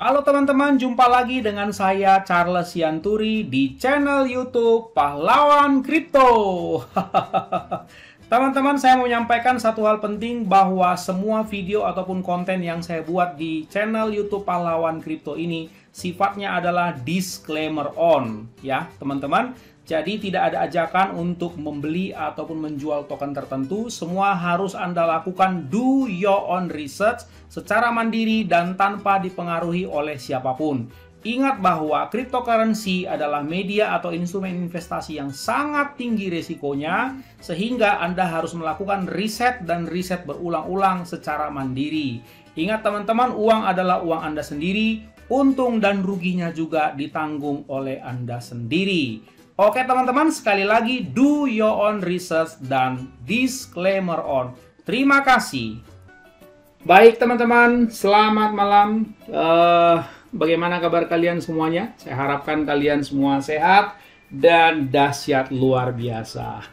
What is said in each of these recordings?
Halo teman-teman, jumpa lagi dengan saya Charles Sianturi di channel YouTube Pahlawan Kripto. Teman-teman, saya mau menyampaikan satu hal penting bahwa semua video ataupun konten yang saya buat di channel YouTube Pahlawan Kripto ini sifatnya adalah disclaimer on, ya teman-teman. Jadi tidak ada ajakan untuk membeli ataupun menjual token tertentu. Semua harus Anda lakukan do your own research secara mandiri dan tanpa dipengaruhi oleh siapapun. Ingat bahwa cryptocurrency adalah media atau instrumen investasi yang sangat tinggi risikonya, sehingga Anda harus melakukan riset dan riset berulang-ulang secara mandiri. Ingat teman-teman, uang adalah uang Anda sendiri, untung dan ruginya juga ditanggung oleh Anda sendiri. Oke teman-teman, sekali lagi do your own research dan disclaimer on. Terima kasih. Baik teman-teman, selamat malam. Bagaimana kabar kalian semuanya? Saya harapkan kalian semua sehat dan dahsyat luar biasa.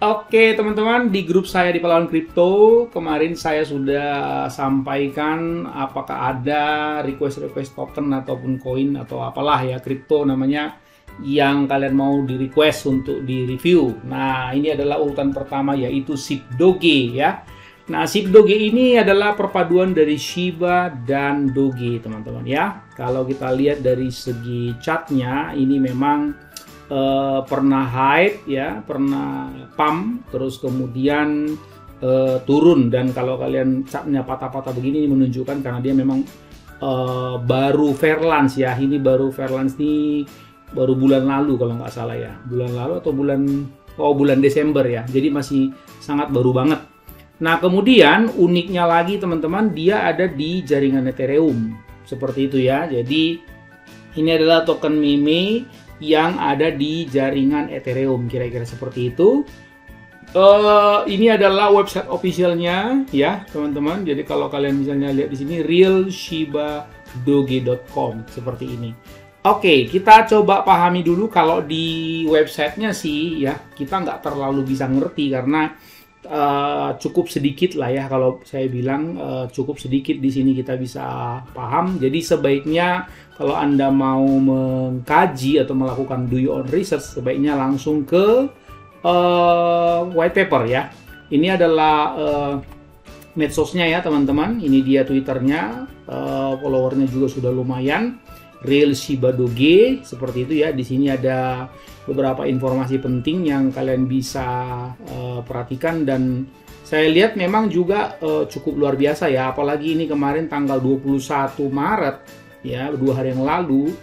Oke teman-teman, di grup saya di Pahlawan Kripto kemarin saya sudah sampaikan apakah ada request token ataupun koin atau apalah ya kripto namanya yang kalian mau di request untuk di review. Nah, ini adalah urutan pertama yaitu SIB Doge ya. Nah, SIB Doge ini adalah perpaduan dari Shiba dan Doge, teman-teman ya. Kalau kita lihat dari segi chartnya, ini memang pernah high ya, pernah pump, terus kemudian turun. Dan kalau kalian chartnya patah-patah begini, ini menunjukkan karena dia memang baru Fairlance ya. Ini baru Fairlance nih baru bulan lalu kalau nggak salah ya, bulan lalu atau bulan Desember ya, jadi masih sangat baru banget. Nah kemudian uniknya lagi teman-teman, dia ada di jaringan Ethereum seperti itu ya. Jadi ini adalah token meme yang ada di jaringan Ethereum, kira-kira seperti itu. Ini adalah website officialnya ya teman-teman. Jadi kalau kalian misalnya lihat di sini realshibadoge.com seperti ini. Oke, kita coba pahami dulu. Kalau di websitenya sih ya kita nggak terlalu bisa ngerti karena cukup sedikit lah ya. Kalau saya bilang cukup sedikit di sini kita bisa paham. Jadi sebaiknya kalau Anda mau mengkaji atau melakukan do your own research, sebaiknya langsung ke white paper ya. Ini adalah medsosnya ya teman-teman. Ini dia Twitternya, followernya juga sudah lumayan. Real Shiba Doge seperti itu ya. Di sini ada beberapa informasi penting yang kalian bisa perhatikan dan saya lihat memang juga cukup luar biasa ya. Apalagi ini kemarin tanggal 21 Maret ya, 2 hari yang lalu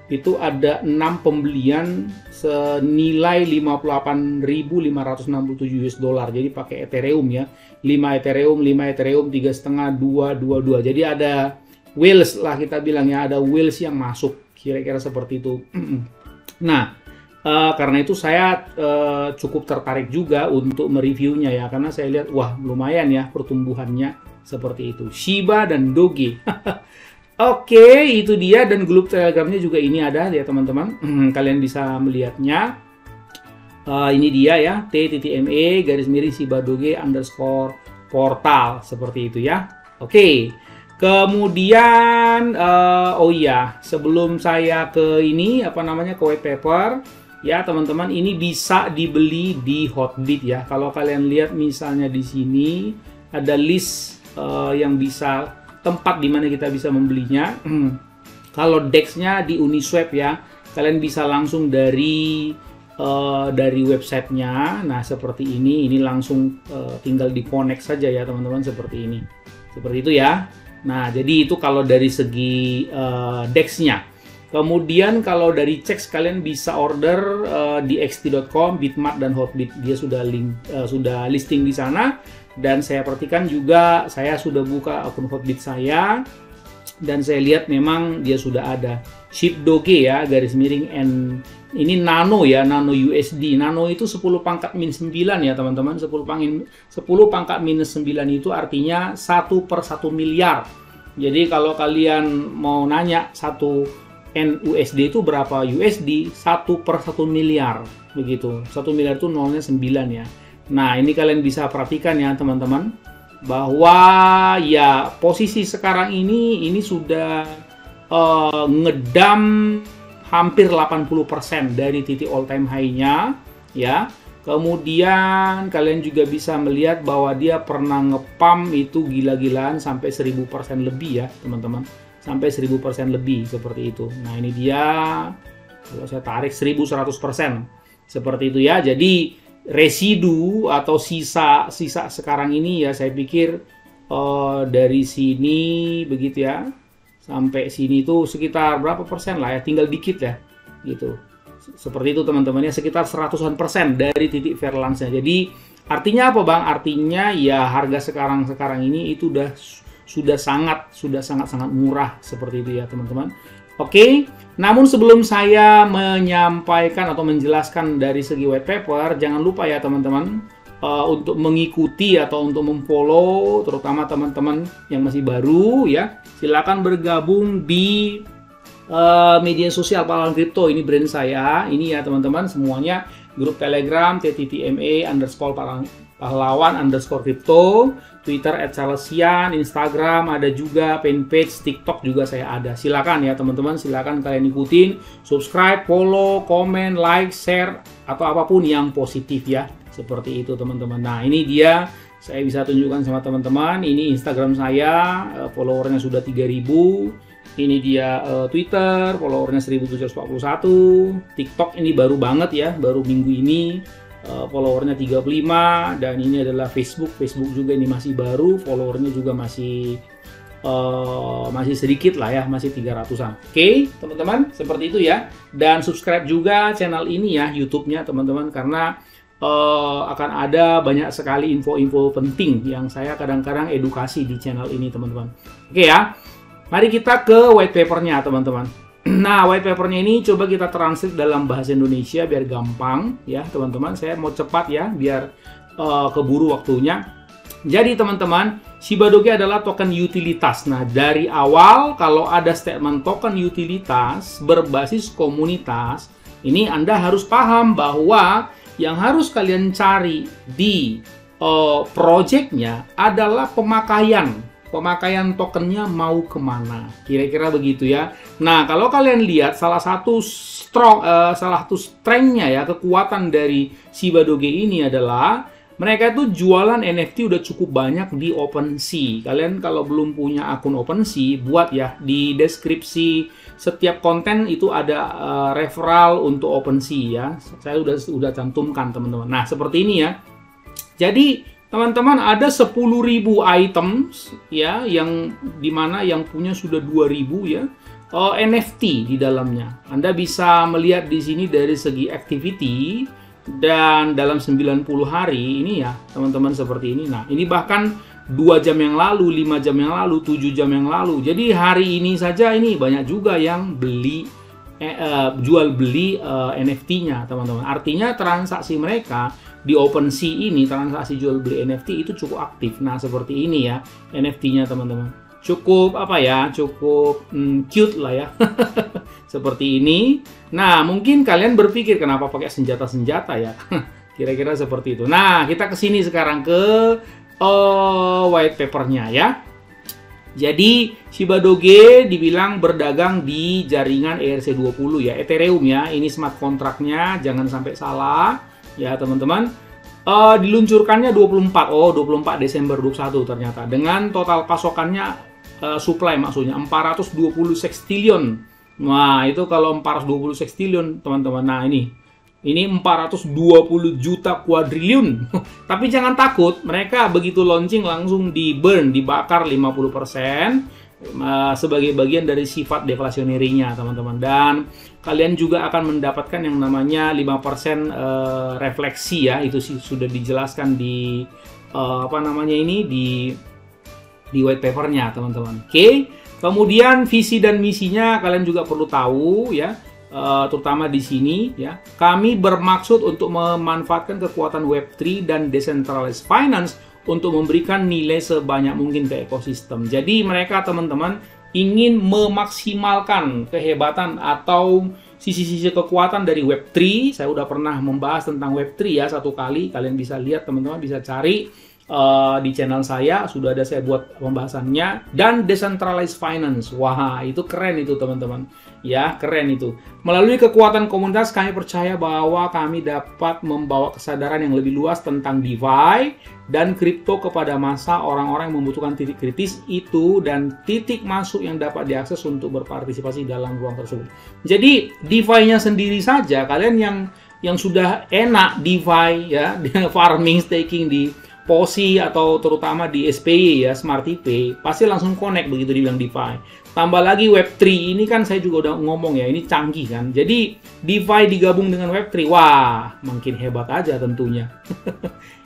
itu ada 6 pembelian senilai 58.567 US dollar. Jadi pakai Ethereum ya. 5 Ethereum, 3,5, 2. Jadi ada whales lah kita bilang ya, ada whales yang masuk, kira-kira seperti itu. Nah, karena itu saya cukup tertarik juga untuk mereviewnya ya, karena saya lihat wah lumayan ya pertumbuhannya seperti itu. Shiba dan Doge. Oke, itu dia, dan grup Telegramnya juga ini ada ya teman-teman. Kalian bisa melihatnya. Ini dia ya, t.me/Shiba Doge _portal seperti itu ya. Oke. Kemudian oh iya, sebelum saya ke ini ke white paper ya teman-teman, ini bisa dibeli di Hotbit ya. Kalau kalian lihat misalnya di sini ada list yang bisa tempat di mana kita bisa membelinya. Kalau DEX-nya di Uniswap ya, kalian bisa langsung dari websitenya. Nah seperti ini langsung tinggal di connect saja ya teman-teman, seperti ini, seperti itu ya. Nah, jadi itu kalau dari segi DEX-nya. Kemudian kalau dari checks, kalian bisa order di xt.com, Bitmart dan Hotbit. Dia sudah listing di sana. Dan saya perhatikan juga, saya sudah buka akun Hotbit saya. Dan saya lihat memang dia sudah ada. SHIB Doge ya, _N. Ini nano ya, nano USD. Nano itu 10 pangkat minus 9 ya teman-teman. 10 pangkat minus 9 itu artinya 1/1 miliar. Jadi kalau kalian mau nanya 1 NUSD itu berapa USD, 1/1 miliar. Begitu. 1 miliar itu nolnya 9 ya. Nah ini kalian bisa perhatikan ya teman-teman. bahwa ya posisi sekarang ini sudah ngedam hampir 80% dari titik all time high-nya ya. Kemudian kalian juga bisa melihat bahwa dia pernah ngepump itu gila-gilaan sampai 1000% lebih ya teman-teman. Sampai 1000% lebih seperti itu. Nah ini dia, kalau saya tarik 1100% seperti itu ya. Jadi residu atau sisa sekarang ini ya saya pikir dari sini begitu ya. Sampai sini tuh sekitar berapa persen lah ya, tinggal dikit ya gitu. Seperti itu teman-teman ya, sekitar 100% dari titik fair lunch-nya. Jadi artinya apa Bang? Artinya ya harga sekarang ini itu sudah sangat murah seperti itu ya teman-teman. Oke, namun sebelum saya menyampaikan atau menjelaskan dari segi white paper, jangan lupa ya teman-teman untuk mengikuti atau untuk memfollow, terutama teman-teman yang masih baru ya, silakan bergabung di media sosial Pahlawan Kripto. Ini brand saya, ini ya teman-teman semuanya, grup Telegram ttma_pahlawan_kripto, Twitter @salesian, Instagram ada juga, fanpage, TikTok juga saya ada. Silakan ya teman-teman, silakan kalian ikutin, subscribe, follow, komen, like, share atau apapun yang positif ya. Seperti itu teman-teman. Nah ini dia, saya bisa tunjukkan sama teman-teman. Ini Instagram saya, followernya sudah 3000. Ini dia Twitter, followernya 1741. TikTok ini baru banget ya, baru minggu ini, followernya 35. Dan ini adalah Facebook juga ini masih baru, followernya juga masih sedikit lah ya, masih 300-an. Oke, teman-teman, seperti itu ya. Dan subscribe juga channel ini ya, YouTube-nya teman-teman, karena akan ada banyak sekali info-info penting yang saya kadang-kadang edukasi di channel ini teman-teman. Oke ya, mari kita ke white papernya teman-teman. Nah white papernya ini coba kita translate dalam bahasa Indonesia biar gampang ya teman-teman. Saya mau cepat ya biar keburu waktunya. Jadi teman-teman, Shiba Doge adalah token utilitas. Nah dari awal kalau ada statement token utilitas berbasis komunitas, ini Anda harus paham bahwa yang harus kalian cari di projectnya adalah pemakaian tokennya mau kemana, kira-kira begitu ya. Nah kalau kalian lihat salah satu strength-nya ya, kekuatan dari Shiba Doge ini adalah mereka itu jualan NFT udah cukup banyak di OpenSea. Kalian kalau belum punya akun OpenSea, buat ya, di deskripsi setiap konten itu ada referral untuk OpenSea ya. Saya udah cantumkan teman-teman. Nah seperti ini ya. Jadi teman-teman ada 10.000 items ya, yang dimana yang punya sudah 2.000 ya NFT di dalamnya. Anda bisa melihat di sini dari segi activity. Dan dalam 90 hari ini ya teman-teman seperti ini. Nah ini bahkan 2 jam yang lalu, 5 jam yang lalu, 7 jam yang lalu. Jadi hari ini saja ini banyak juga yang beli jual beli NFT-nya teman-teman. Artinya transaksi mereka di OpenSea ini, transaksi jual beli NFT itu cukup aktif. Nah seperti ini ya NFT-nya teman-teman. Cukup apa ya, cukup cute lah ya. Seperti ini. Nah mungkin kalian berpikir kenapa pakai senjata-senjata ya. Kira-kira seperti itu. Nah kita kesini sekarang ke white papernya ya. Jadi Shiba Doge dibilang berdagang di jaringan ERC20 ya, Ethereum ya. Ini smart contract-nya, jangan sampai salah ya teman-teman. Diluncurkannya 24 Desember 21 ternyata, dengan total pasokannya supply maksudnya 420 sextillion. Nah itu kalau 420 sextillion teman-teman. Nah ini 420 juta kuadriliun. Tapi jangan takut, mereka begitu launching langsung dibakar 50% sebagai bagian dari sifat deflasionerinya teman-teman. Dan kalian juga akan mendapatkan yang namanya 5% refleksi ya. Itu sudah dijelaskan di di white papernya teman-teman. Oke. Kemudian visi dan misinya kalian juga perlu tahu ya. Terutama di sini ya, kami bermaksud untuk memanfaatkan kekuatan Web3 dan decentralized finance untuk memberikan nilai sebanyak mungkin ke ekosistem. Jadi mereka teman-teman ingin memaksimalkan kehebatan atau sisi-sisi kekuatan dari Web3. Saya udah pernah membahas tentang Web3 ya satu kali, kalian bisa lihat teman-teman, bisa cari di channel saya sudah ada saya buat pembahasannya. Dan decentralized finance, wah itu keren itu teman-teman ya, keren itu. Melalui kekuatan komunitas kami percaya bahwa kami dapat membawa kesadaran yang lebih luas tentang DeFi dan kripto kepada masa orang-orang yang membutuhkan titik kritis itu dan titik masuk yang dapat diakses untuk berpartisipasi dalam ruang tersebut. Jadi DeFi-nya sendiri saja, kalian yang sudah enak DeFi ya, farming, staking di POSI atau terutama di SPY ya, Smart TP, pasti langsung connect begitu dibilang DeFi. Tambah lagi Web3, ini kan saya juga udah ngomong ya, ini canggih kan. Jadi DeFi digabung dengan Web3, wah makin hebat aja tentunya.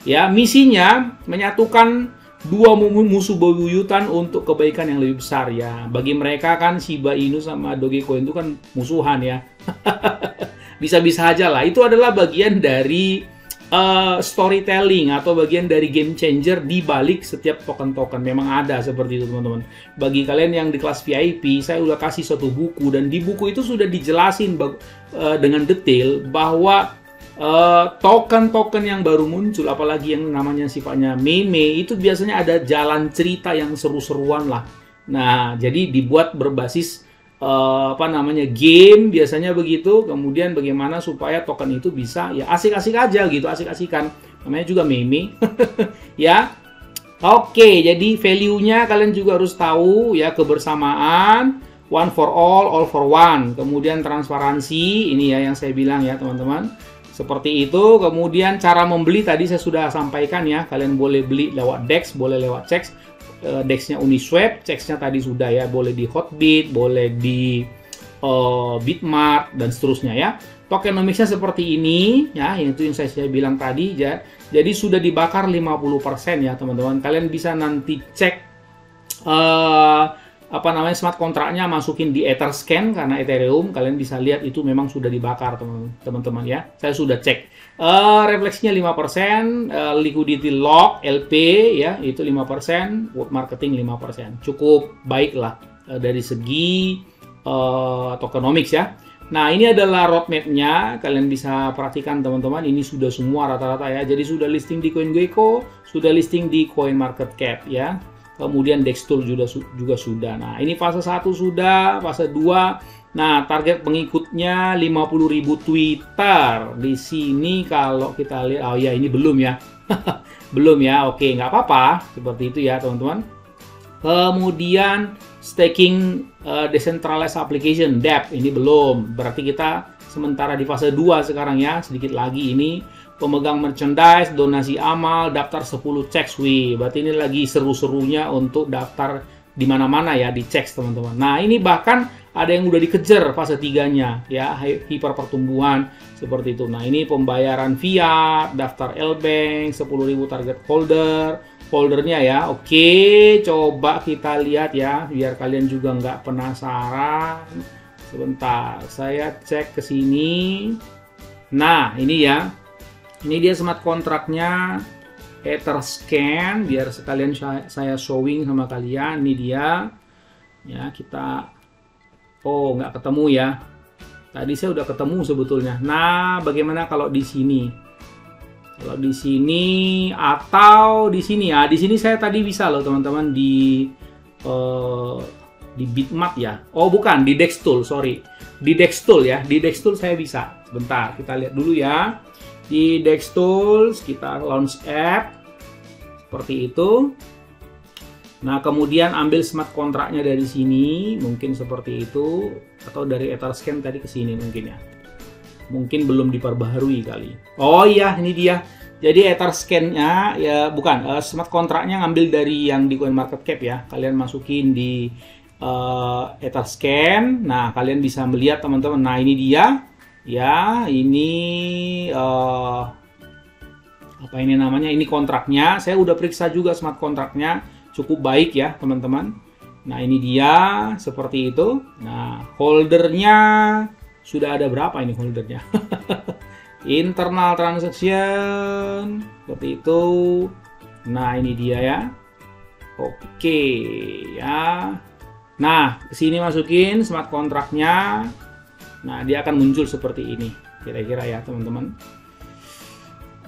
Ya, misinya menyatukan dua musuh bebuyutan untuk kebaikan yang lebih besar ya. Bagi mereka kan Shiba Inu sama Dogecoin itu kan musuhan ya. Bisa-bisa aja lah, itu adalah bagian dari storytelling atau bagian dari game changer di balik setiap token-token. Memang ada seperti itu teman-teman. Bagi kalian yang di kelas VIP, saya udah kasih suatu buku dan di buku itu sudah dijelasin dengan detail bahwa token-token yang baru muncul, apalagi yang namanya sifatnya meme, itu biasanya ada jalan cerita yang seru-seruan lah. Nah, jadi dibuat berbasis game biasanya begitu. Kemudian bagaimana supaya token itu bisa ya asik-asik aja gitu, asik-asikan, namanya juga meme. Ya oke, jadi value-nya kalian juga harus tahu ya, kebersamaan, one for all for one, kemudian transparansi, ini ya yang saya bilang ya teman-teman, seperti itu. Kemudian cara membeli tadi saya sudah sampaikan ya, kalian boleh beli lewat DEX, boleh lewat CEX. DEX-nya Uniswap, CEX-nya tadi sudah ya, boleh di Hotbit, boleh di Bitmart dan seterusnya ya. Tokenomics-nya seperti ini ya, itu yang saya bilang tadi ya. Jadi sudah dibakar 50% ya teman-teman. Kalian bisa nanti cek smart kontraknya, masukin di Etherscan karena Ethereum, kalian bisa lihat itu memang sudah dibakar teman-teman ya. Saya sudah cek. Refleksinya 5%, liquidity lock LP ya itu 5%, world marketing 5%. Cukup baik lah dari segi tokenomics ya. Nah, ini adalah roadmap-nya, kalian bisa perhatikan teman-teman, ini sudah semua rata-rata ya. Jadi sudah listing di CoinGecko, sudah listing di CoinMarketCap ya. Kemudian Dextool juga sudah. Nah, ini fase 1 sudah, fase 2. Nah, target pengikutnya 50.000 Twitter. Di sini kalau kita lihat, oh ya ini belum ya. Belum ya, oke, nggak apa-apa. Seperti itu ya teman-teman. Kemudian staking decentralized application, DApp, ini belum. Berarti kita sementara di fase 2 sekarang ya, sedikit lagi ini. Pemegang merchandise, donasi amal, daftar 10 checks. Wih, berarti ini lagi seru-serunya untuk daftar di mana-mana ya, di checks teman-teman. Nah, ini bahkan ada yang udah dikejar fase 3-nya ya, hiper pertumbuhan seperti itu. Nah, ini pembayaran fiat, daftar L-Bank, 10.000 target holdernya ya. Oke, coba kita lihat ya, biar kalian juga nggak penasaran. Sebentar, saya cek ke sini. Nah, ini ya. Ini dia smart kontraknya, Etherscan, biar sekalian saya showing sama kalian. Ini dia. Ya, kita nggak ketemu ya. Tadi saya udah ketemu sebetulnya. Nah, bagaimana kalau di sini? Kalau di sini atau di sini ya. Di sini saya tadi bisa loh teman-teman di Bitmart ya. Oh, bukan, di Dextool, sorry. Di Dextool ya. Di Dextool saya bisa. Sebentar, kita lihat dulu ya. Di Dextool kita launch app seperti itu. Nah, kemudian ambil smart kontraknya dari sini, mungkin seperti itu, atau dari Etherscan tadi ke sini mungkin ya. Mungkin belum diperbaharui kali. Oh iya, ini dia. Jadi Etherscan-nya ya bukan, smart kontraknya ngambil dari yang di CoinMarketCap ya. Kalian masukin di Etherscan. Nah, kalian bisa melihat teman-teman. Nah, ini dia. Ya, ini apa ini namanya? Ini kontraknya. Saya udah periksa juga smart kontraknya, cukup baik ya, teman-teman. Nah, ini dia seperti itu. Nah, holdernya sudah ada berapa ini holdernya? Internal transaction seperti itu. Nah, ini dia ya. Oke, ya. Nah, kesini masukin smart kontraknya. Nah, dia akan muncul seperti ini, kira-kira ya teman-teman.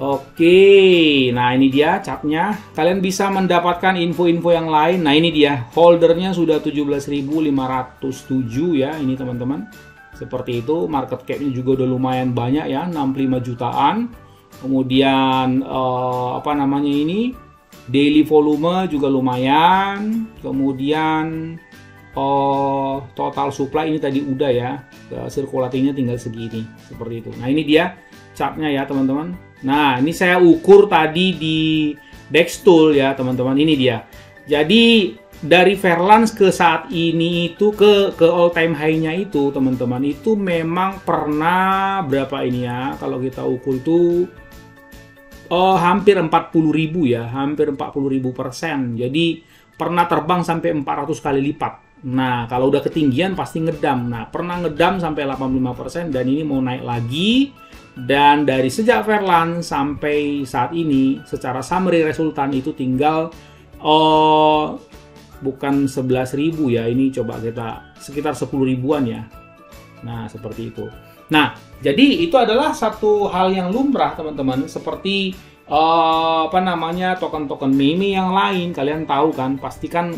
Oke, nah ini dia capnya. Kalian bisa mendapatkan info-info yang lain. Nah ini dia, holdernya sudah 17.507 ya, ini teman-teman. Seperti itu, market cap-nya juga udah lumayan banyak ya, 65 jutaan. Kemudian apa namanya ini, daily volume juga lumayan. Kemudian total supply ini tadi udah ya, sirkulasinya tinggal segini, seperti itu. Nah ini dia chartnya ya teman-teman. Nah ini saya ukur tadi di Dextool ya teman-teman, ini dia. Jadi dari Fairlands ke saat ini itu ke all time high-nya itu teman-teman, itu memang pernah berapa ini ya, kalau kita ukur itu hampir 40.000 ya, hampir 40.000%. Jadi pernah terbang sampai 400 kali lipat. Nah, kalau udah ketinggian pasti ngedam. Nah, pernah ngedam sampai 85% dan ini mau naik lagi. Dan dari sejak Fairlands sampai saat ini, secara summary resultan itu tinggal bukan 11.000 ya, ini coba kita sekitar 10 ribuan ya. Nah, seperti itu. Nah, jadi itu adalah satu hal yang lumrah teman-teman, seperti apa namanya, token-token meme yang lain. Kalian tahu kan, pastikan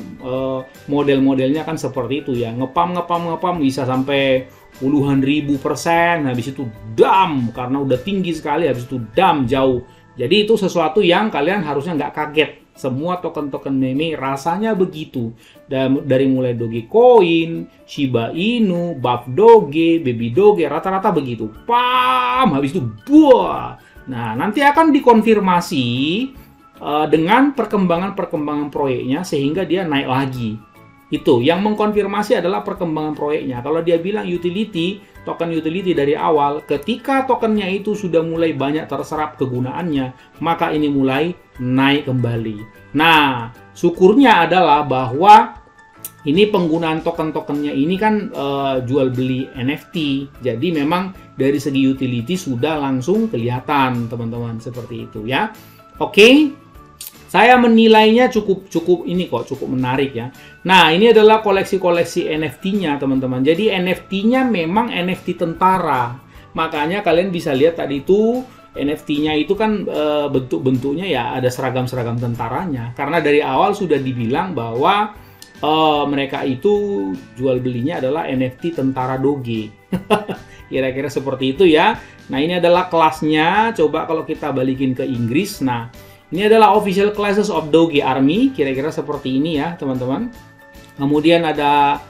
model-modelnya kan seperti itu ya, ngepam bisa sampai puluhan ribu persen, habis itu dam karena udah tinggi sekali, habis itu dam jauh. Jadi itu sesuatu yang kalian harusnya nggak kaget. Semua token-token meme rasanya begitu. Dari mulai Dogecoin, Shiba Inu, Buff Doge, Baby Doge, rata-rata begitu. Pam, habis itu buah. Nah, nanti akan dikonfirmasi dengan perkembangan proyeknya sehingga dia naik lagi. Itu yang mengkonfirmasi adalah perkembangan proyeknya. Kalau dia bilang utility, token utility dari awal, ketika tokennya itu sudah mulai banyak terserap kegunaannya, maka ini mulai naik kembali. Nah, syukurnya adalah bahwa ini penggunaan token-tokennya ini kan jual beli NFT. Jadi memang dari segi utility sudah langsung kelihatan, teman-teman, seperti itu ya. Oke. Saya menilainya cukup ini kok, cukup menarik ya. Nah, ini adalah koleksi-koleksi NFT-nya, teman-teman. Jadi NFT-nya memang NFT tentara. Makanya kalian bisa lihat tadi itu NFT-nya itu kan bentuk-bentuknya ya ada seragam-seragam tentaranya. Karena dari awal sudah dibilang bahwa mereka itu jual belinya adalah NFT tentara Doge. Kira-kira seperti itu ya. Nah, ini adalah kelasnya. Coba kalau kita balikin ke Inggris. Nah, ini adalah official classes of Doge Army, kira-kira seperti ini ya teman-teman. Kemudian ada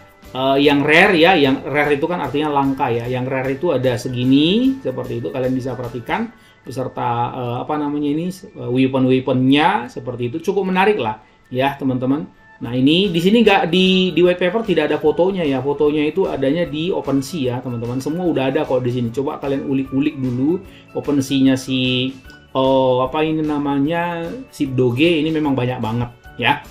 yang rare ya, yang rare itu kan artinya langka ya. Yang rare itu ada segini, seperti itu kalian bisa perhatikan beserta apa namanya ini weapon-weaponnya seperti itu, cukup menarik lah ya teman-teman. Nah ini di sini nggak di white paper tidak ada fotonya ya, fotonya itu adanya di OpenSea ya teman-teman. Semua udah ada kok di sini. Coba kalian ulik-ulik dulu OpenSea-nya si apa ini namanya, SIP Doge ini memang banyak banget ya.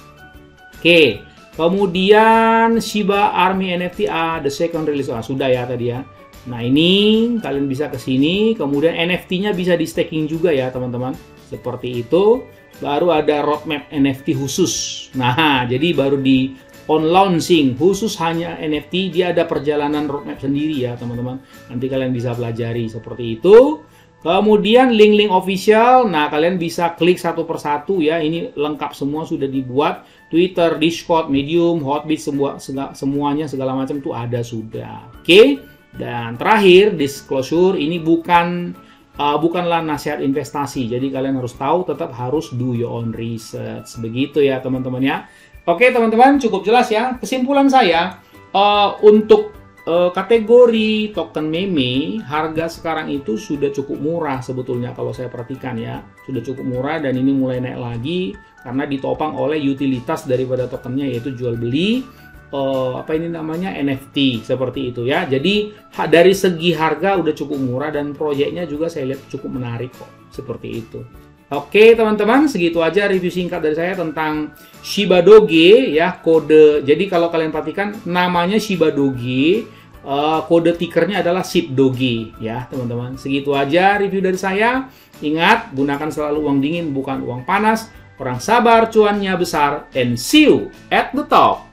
Oke, kemudian Shiba Army NFT the second release sudah ya tadi ya. Nah ini kalian bisa ke sini, kemudian NFT-nya bisa di staking juga ya teman-teman. Seperti itu. Baru ada roadmap NFT khusus. Nah jadi baru di on launching khusus hanya NFT, dia ada perjalanan roadmap sendiri ya teman-teman. Nanti kalian bisa pelajari seperti itu. Kemudian link-link official, nah kalian bisa klik satu persatu ya, ini lengkap semua sudah dibuat, Twitter, Discord, Medium, Hotbit, semuanya segala macam tuh ada sudah. Oke. Dan terakhir disclosure, ini bukanlah nasihat investasi, jadi kalian harus tahu, tetap harus do your own research, begitu ya teman-teman ya. Oke teman-teman, cukup jelas ya. Kesimpulan saya untuk kategori token meme, harga sekarang itu sudah cukup murah sebetulnya kalau saya perhatikan ya. Sudah cukup murah dan ini mulai naik lagi karena ditopang oleh utilitas daripada tokennya, yaitu jual beli apa ini namanya NFT seperti itu ya. Jadi dari segi harga udah cukup murah dan proyeknya juga saya lihat cukup menarik kok, seperti itu. Oke teman-teman, segitu aja review singkat dari saya tentang Shiba Doge ya, kode. Jadi kalau kalian perhatikan namanya Shiba Doge, kode tickernya adalah SIP Doge ya teman-teman. Segitu aja review dari saya. Ingat, gunakan selalu uang dingin bukan uang panas. Orang sabar cuannya besar, and see you at the top.